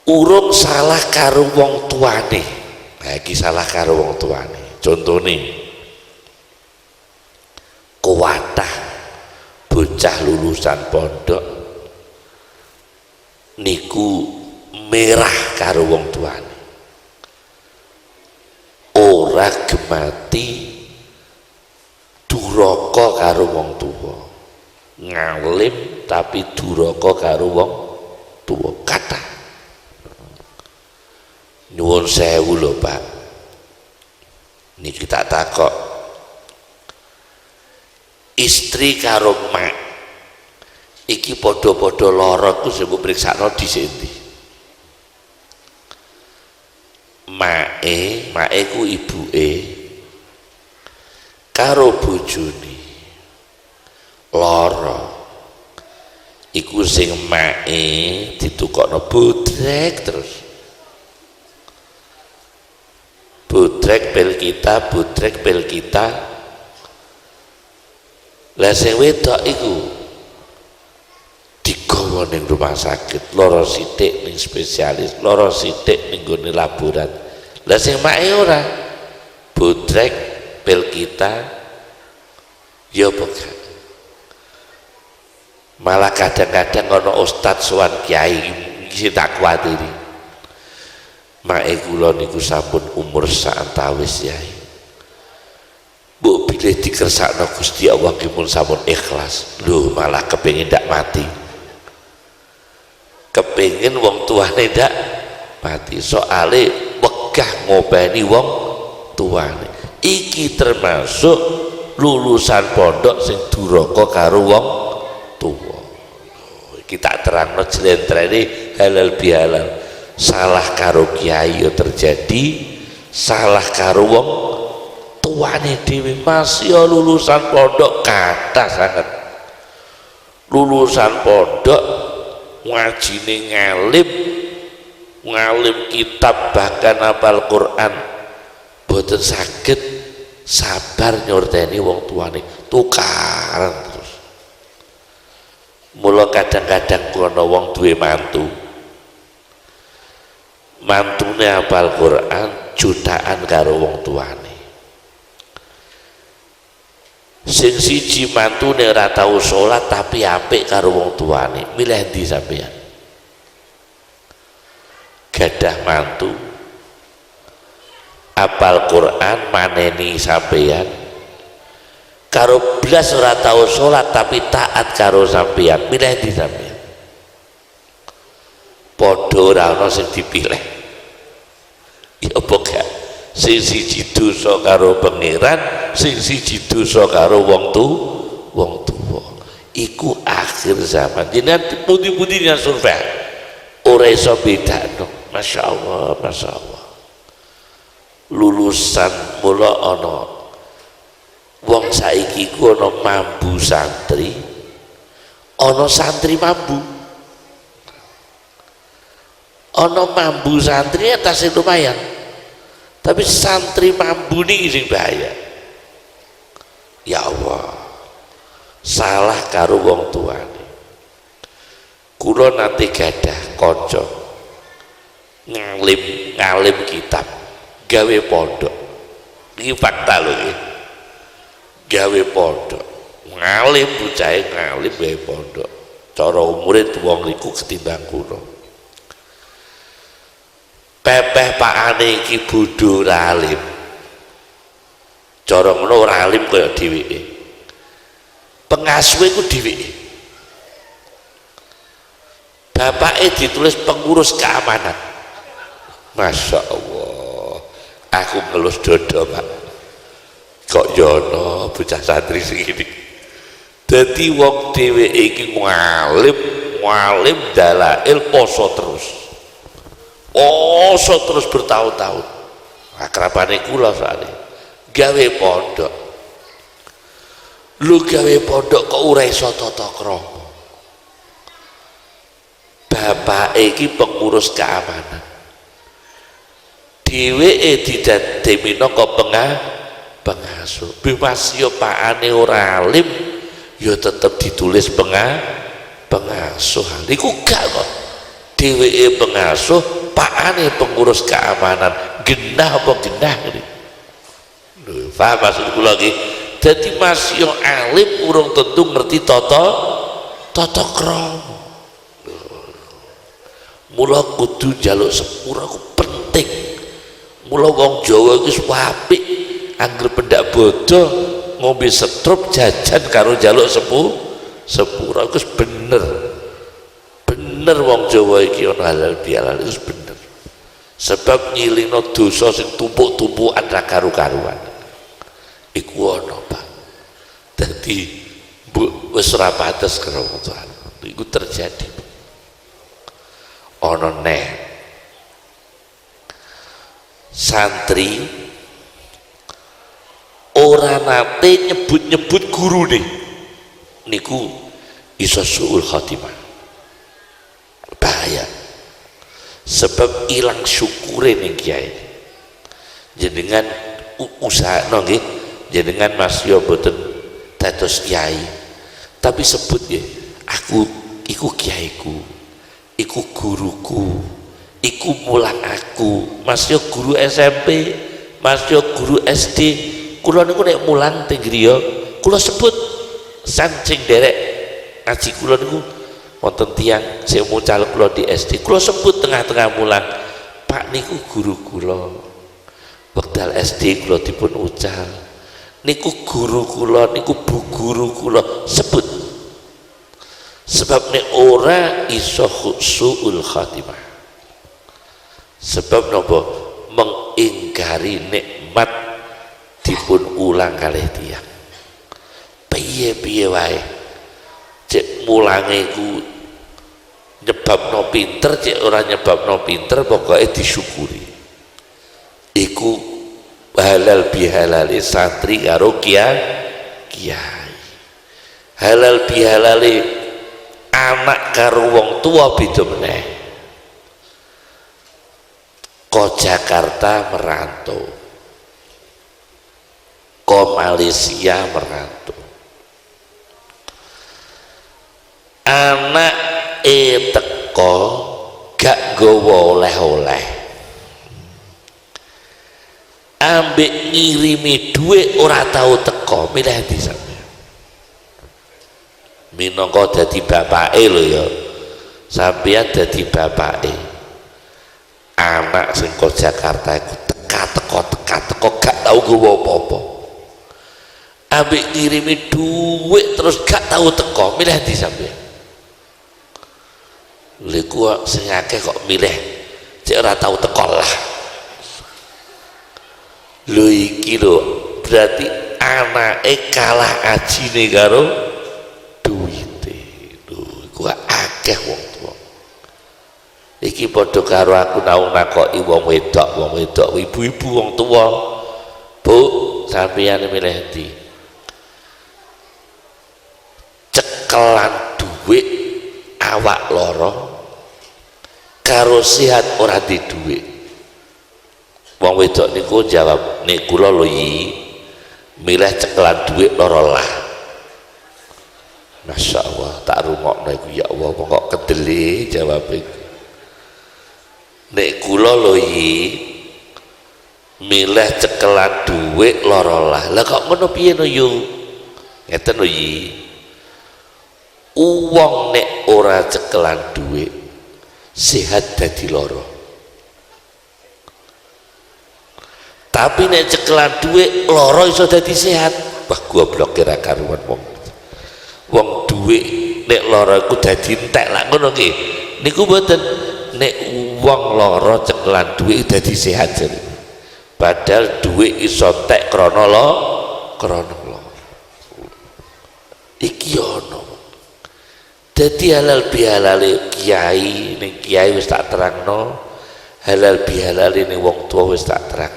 urung salah karo wong tuane. Nah iki salah karo wong tuane. Contone kuwatah bocah lulusan pondok niku merah karo wong tuane, ora gemati duraka karo wong tuwa, ngalim tapi duraka karo wong tuwa. Kata nyuwun sewu lho Pak, niki tak takok, istri karo mak iki padha-padha lara ku sing mbok priksakno dhisik endi? Make ku ibuke karo bojone lara iku sing make ditukokno bodrek terus, bodrek pel kita. Lah sing wedok iku digawa ning rumah sakit, lara sithik ning spesialis, lara sithik ning gone laborat. Lah sing make ora bodrek pel kita ya bukan. Malah kadang-kadang ana ustaz sowan kiai iki tak kuwatiri, make kula niku sampun umur saantawis yai, mbok bilih dikersakno Gusti Allah ki sampun ikhlas. Lho malah kepengin ndak mati, kepengin wong tuane ndak mati, soale wegah ngopeni wong tuane. Iki termasuk lulusan pondok sing duraka karo wong tuwa. Kita terangno jlentrene halal bihalal. Salah karo kiai yo terjadi, salah karo wong tuane dhewe. Masih lulusan pondok kathah sangat, lulusan pondok ngajine ngalim kitab bahkan hafal Quran, boten saged sabar nyorteni wong tuane, tukaran terus. Mula kadang-kadang kono wong duwe mantune hafal Quran jutaan karo wong tuane, sing siji mantune ora tau salat tapi apik karo wong tuane. Milih ndi sampeyan? Gadah mantu hafal Quran maneni sampeyan karo blas ora tau salat tapi taat karo sampeyan. Milih ndi sampeyan? Padha ora ana sing dipilih. Ya apa gak? Sing siji dosa karo pangeran, sing siji dosa karo wong tuwa. Iku akhir zaman. Jenengan pundi-pundi yang survei ora iso bedakno. Masya Allah, Masya Allah. Lulusan mula ana wong saiki ku ana mambu santri, ana santri mambu. Ana mambu santri atasnya lumayan, tapi santri mambu ini sing bahaya. Ya Allah, salah karo wong tuane. Kula nate gadah kanca ngalim kitab gawe pondok. Iki fakta lho iki. Gawe pondok, ngalim bocah ngalim gawe pondok. Cara umure wong niku ketimbang kula. Pepeh pakane iki bodho ralim. Cara ngono ora alim kaya dheweke. Pengasuhe ku dheweke. Bapake ditulis pengurus keamanan. Masya Allah, aku ngelus dodo Pak. Kok jono bocah santri segini. Dadi wong dheweke iki ngalim dalail poso terus bertahun-tahun. Akrabane kula soalnya gawe pondok. Lu gawe pondok kok ora iso tata krama. Bapak iki pengurus keamanan, dheweke didadekne minangka pengasuh. Bimas yo pakane ora alim yo tetep ditulis pengasuh. Niku gak kok dheweke pengasuh, pakane pengurus keamanan, genah apa genah ini. Lho, paham maksud kula iki? Dadi masih alim urung tentu ngerti tata krama. Mula kudu njaluk sepura ku penting. Mula wong Jawa iki apik, anggere pendak bodoh ngombe setrup jajan karo njaluk sepura iku bener. Bener wong Jawa iki ana halal bihalal iku bener. Sebab nyilino dosa sing tumpuk-tumpukan ra karu-karuan. Iku ana, Pak. Dadi wis ora pantes karo Tuhan. Iku terjadi. Ana neh santri ora nate nyebut-nyebut gurune niku iso suul khotimah, bahaya. Sebab ilang syukure ning kiai. Jenengan usahakno nggih, jenengan Mas yo boten dados kiai, tapi sebut nggih, aku iku kiaiku, iku guruku, iku mulang aku. Mas yo guru SMP, Mas yo guru SD, kula niku nek mulang teng griya kula sebut sancing derek ngaji kula niku wonten tiyang sing mucal kula di SD, kula sebut tengah-tengah mulang, Pak niku guru kula. Wekdal SD kula dipun ucal, niku guru kula, niku bu guru kula, sebut. Sebab nek ora iso suul khatimah. Sebab napa? Mengingkari nikmat dipun ulang kalih tiyang. Piye-piye wae cek mulange ku nyebabno pinter, cek ora nyebabno pinter, pokoknya disyukuri. Iku halal bihalali santri karo kiai. Halal bihalali anak karo wong tua beda meneh. Ko Jakarta merantau, ko Malaysia merantau, anak teko gak gowo oleh-oleh, ambek ngirimi duit ora tahu teko, milih di sana. Minangka dadi bapake lho ya, sampeyan dadi bapake. Anak sing kok Jakarta iku teka-teko gak tau gowo apa-apa. Ambek ngirimi duit terus gak tau teko, milih di sampeyan. Lha ku sing akeh kok milih cek ora tau teko lah. Lho iki lho berarti anake kalah ajine karo duwite. Lho iku akeh wong tuwa. Iki padha karo aku tau nakoki wong wedok, ibu-ibu wong tuwa. Bu, sampeyan milih ndi? Cekelan duit awak loro karo sehat ora di duit. Wong wedok niku jawab, nek kula lho yi milih cekelan duit loro lah. Masya Allah, tak rungokno iku ya Allah, kok kedele jawab iku. Nek kula lho yi milih cekelan duit loro lah. Lah kok ngono piye no yu? Ngeten lho yi. Uwong nek ora cekelan duit sehat dadi loro. Tapi nek cekelan duit loro iso dadi sehat. Wah goblok kira karuan wong. Wong duit nek loro iku dadi entek lak ngono nggih. Niku mboten, nek wong loro cekelan duit dadi sehat jare. Padahal duit iso entek krana loro. Iki ono. Dadi halal bihalale kiai ning kiai wis tak terangno, halal bihalale ning wong tua wis tak terang.